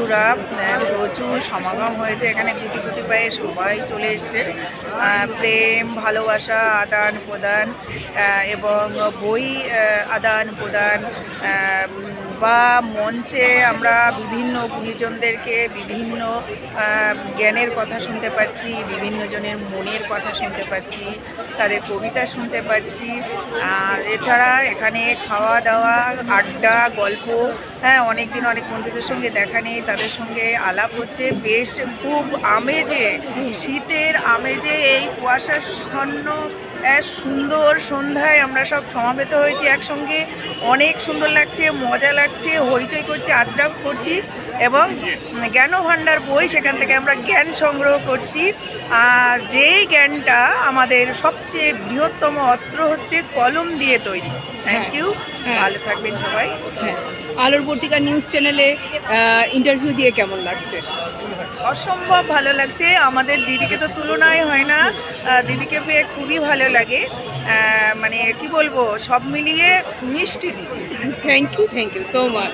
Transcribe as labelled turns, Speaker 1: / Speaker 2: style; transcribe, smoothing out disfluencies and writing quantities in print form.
Speaker 1: বন্ধুরা প্রচুর সমাগম হয়েছে এখানে, গুটি গুটি পায়ে সবাই চলে এসছে। প্রেম ভালোবাসা আদান প্রদান এবং বই আদান প্রদান, বা মঞ্চে আমরা বিভিন্ন গুণীজনদেরকে বিভিন্ন জ্ঞানের কথা শুনতে পাচ্ছি, বিভিন্ন জনের মনের কথা শুনতে পাচ্ছি, তাদের কবিতা শুনতে পাচ্ছি। এছাড়া এখানে খাওয়া দাওয়া, আড্ডা, গল্প, হ্যাঁ অনেক দিন অনেক বন্ধুদের সঙ্গে দেখা নেই, তাদের সঙ্গে আলাপ হচ্ছে। বেশ খুব আমেজে, শীতের আমেজে এই কুয়াশাচ্ছন্ন সুন্দর সন্ধ্যায় আমরা সব সমাবেত হয়েছি একসঙ্গে। অনেক সুন্দর লাগছে, মজা লাগছে, হইচই করছি, আড্ডা করছি এবং জ্ঞান ভাণ্ডার বই, সেখান থেকে আমরা জ্ঞান সংগ্রহ করছি। আর যেই জ্ঞানটা আমাদের সবচেয়ে বৃহত্তম অস্ত্র হচ্ছে কলম দিয়ে তৈরি। থ্যাংক ইউ, ভালো থাকবেন সবাই।
Speaker 2: আলোর পত্রিকা নিউজ চ্যানেলে ইন্টারভিউ দিয়ে কেমন লাগছে?
Speaker 1: অসম্ভব ভালো লাগছে, আমাদের দিদিকে তো তুলনাই হয় না, দিদিকে পেয়ে খুবই ভালো লাগে। মানে কি বলবো, সব মিলিয়ে মিষ্টি দিদি।
Speaker 2: Thank you so much.